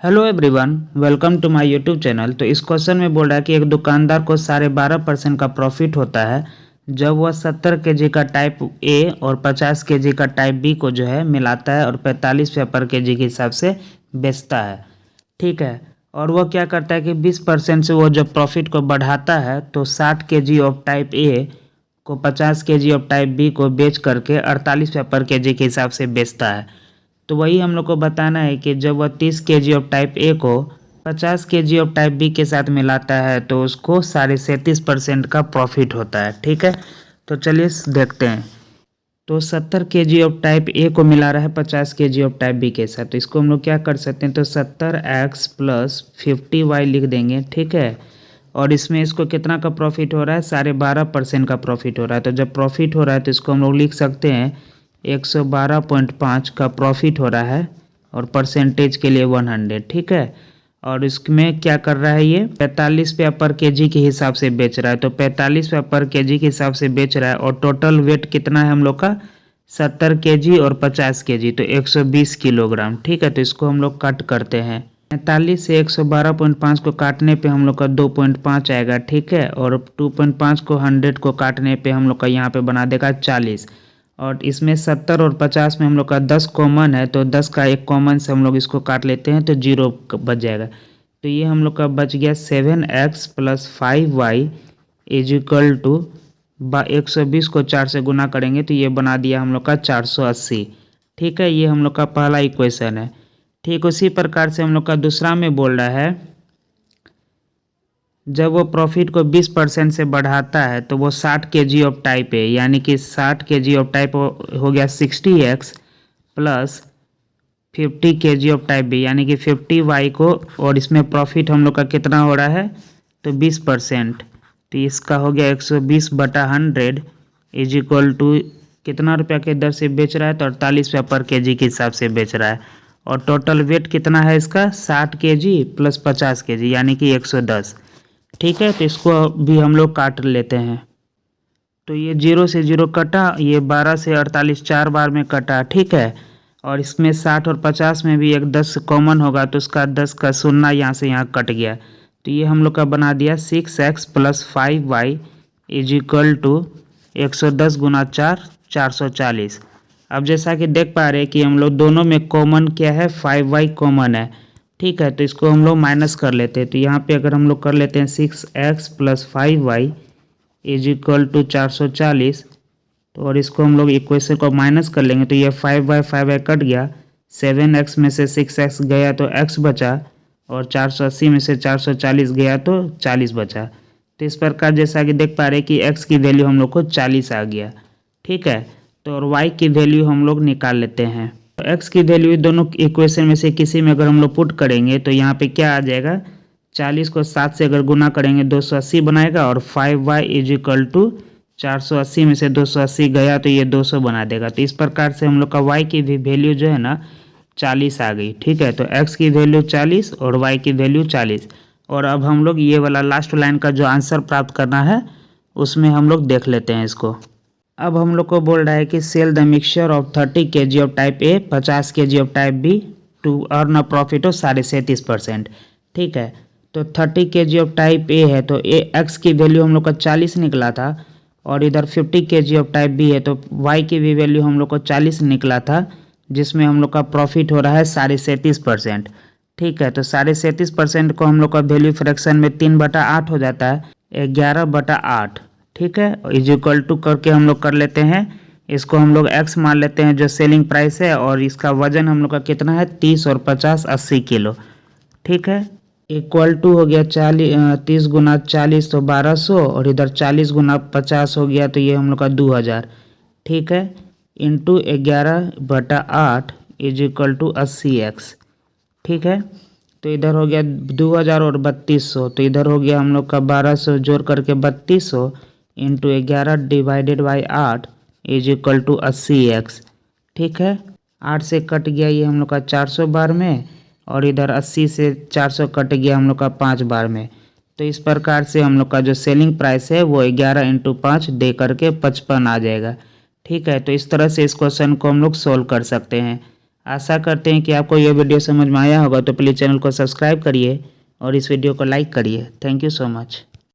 Hello everyone, welcome to my YouTube channel. तो इस question में बोल रहा है कि एक दुकानदार को 12.5% का प्रॉफिट होता है जब वह 70 केजी का टाइप ए और 50 केजी का टाइप बी को जो है मिलाता है और 45 रुपये पर केजी के हिसाब से बेचता है। ठीक है। और वह क्या करता है कि 20% से वो जब प्रॉफिट को बढ़ाता है तो 60 केजी ऑफ टाइप ए को 50 केजी ऑफ टाइप बी को बेच करके 48 रुपये पर केजी के हिसाब से बेचता है। तो वही हम लोग को बताना है कि जब वह 30 केजी ऑफ टाइप ए को 50 केजी ऑफ टाइप बी के साथ मिलाता है तो उसको 37.5% का प्रॉफिट होता है। ठीक है, तो चलिए देखते हैं। तो 70 केजी ऑफ टाइप ए को मिला रहा है 50 केजी ऑफ टाइप बी के साथ, तो इसको हम लोग क्या कर सकते हैं, तो 70x प्लस 50y लिख देंगे। ठीक है, और इसमें इसको कितना का प्रॉफिट हो रहा है, 12.5% का प्रॉफिट हो रहा है। तो जब प्रॉफिट हो रहा है तो इसको हम लोग लिख सकते हैं 112.5 का प्रॉफिट हो रहा है और परसेंटेज के लिए 100। ठीक है, और इसमें क्या कर रहा है, ये 45 रुपया पर केजी के हिसाब से बेच रहा है। तो 45 रुपया पर केजी के हिसाब से बेच रहा है और टोटल वेट कितना है हम लोग का, 70 केजी और 50 केजी, तो 120 किलोग्राम। ठीक है, तो इसको हम लोग कट करते हैं। 45 से 112.5 को काटने पे हम लोग का 2.5 आएगा। ठीक है, और 2.5 को 100 को काटने पे हम लोग का यहाँ पे बना देगा 40। और इसमें 70 और 50 में हम लोग का 10 कॉमन है, तो 10 का एक कॉमन से हम लोग इसको काट लेते हैं तो 0 बच जाएगा। तो ये हम लोग का बच गया 7x plus 5y is equal to 120 को 4 से गुना करेंगे तो ये बना दिया हम लोग का 480। ठीक है, ये हम लोग का पहला इक्वेशन है। ठीक उसी प्रकार से हम लोग का दूसरा में बोल रहा है जब वो प्रॉफिट को 20% से बढ़ाता है तो वो 60 केजी ऑफ टाइप है, यानी कि 60 केजी ऑफ टाइप हो गया 60x plus 50 KG of type B, यानी कि 50y को, और इसमें प्रॉफिट हम लोग का कितना हो रहा है, तो 20%। तो इसका हो गया 120/100 इज इक्वल टू कितना रुपया के दर से बेच रहा है, तो 48 रुपया पर केजी के हिसाब से बेच रहा है। और टोटल वेट कितना है इसका, 60 केजी प्लस 50 केजी, यानी कि 110। ठीक है, तो इसको भी हम लोग काट लेते हैं। तो ये 0 से 0 कटा, ये 12 से 48 4 बार में कटा। ठीक है, और इसमें 60 और 50 में भी एक 10 कॉमन होगा तो उसका 10 का शून्य यहाँ से यहाँ कट गया। तो ये हम लोग का बना दिया 6x plus 5y is equal to 110 गुना 4 440। अब जैसा कि देख पा रहे हैं कि हम लोग दोनों में कॉमन क्या है, 5y कॉमन है। ठीक है, तो इसको हम लोग माइनस कर लेते हैं। तो यहाँ पे अगर हम लोग कर लेते हैं 6x plus 5y is equal to 440, तो और इसको हम लोग इक्वेशन को माइनस कर लेंगे तो ये 5y कट गया, 7x में से 6x गया तो x बचा, और 480 में से 440 गया तो 40 बचा। तो इस प्रकार जैसा कि देख पा रहे हैं कि x की वैल्यू हम लोग को 40 आ गया। ठीक है, तो और y की वैल्यू हम लोग निकाल लेते हैं। तो x की वैल्यू दोनों इक्वेशन में से किसी में अगर हम लोग पुट करेंगे तो यहाँ पे क्या आ जाएगा, 40 को 7 से अगर गुना करेंगे 280 बनाएगा, और 5y इज इक्वल टू 480 में से 280 गया तो ये 200 बना देगा। तो इस प्रकार से हम लोग का y की भी वैल्यू जो है ना 40 आ गई। ठीक है, तो x की वैल्यू 40 और y की वैल्यू 40। और अब हम लोग ये वाला लास्ट लाइन का जो आंसर प्राप्त करना है उसमें हम लोग देख लेते हैं इसको। अब हम लोग को बोल रहा है कि sell the mixture of 30 KG of type A 50 KG of type B to earn a profit of 37.5%। ठीक है, तो 30 केजी ऑफ टाइप ए है तो x की वैल्यू हम लोग का 40 निकला था, और इधर 50 केजी ऑफ टाइप बी है तो y की भी वैल्यू हम लोग को 40 निकला था, जिसमें हम लोग का प्रॉफिट हो रहा है 37.5%। ठीक है, तो 37.5% को हम लोग का वैल्यू फ्रैक्शन में 3/8 हो जाता है, 11/8। ठीक है, इज इक्वल टू करके हम लोग कर लेते हैं, इसको हम लोग x मान लेते हैं जो सेलिंग प्राइस है, और इसका वजन हम लोग का कितना है, 30 और 50 80 किलो। ठीक है, इक्वल टू हो गया 30 गुना 40 तो 1200, और इधर 40 गुना 50 हो गया तो ये हम लोग का 2000। ठीक है, into 11/8 is equal to 80x। ठीक है, तो इधर हो गया 2000 और 3200, तो इधर हो गया हम लोग का 1200 जोड़ करके 3200 into 11 divided by 8 is equal to 80x। ठीक है, 8 से कट गया ये हम लोग का 400 बार में, और इधर 80 से 400 कट गया हम लोग का 5 बार में। तो इस प्रकार से हम लोग का जो सेलिंग प्राइस है वो 11 इंटू 5 दे करके 55 आ जाएगा। ठीक है, तो इस तरह से इस क्वेश्चन को हम लोग सोल्व कर सकते हैं। आशा करते हैं कि आपको यह वीडियो समझ में आया होगा, तो प्लीज़ चैनल को सब्सक्राइब करिए और इस वीडियो को लाइक करिए। Thank you so much.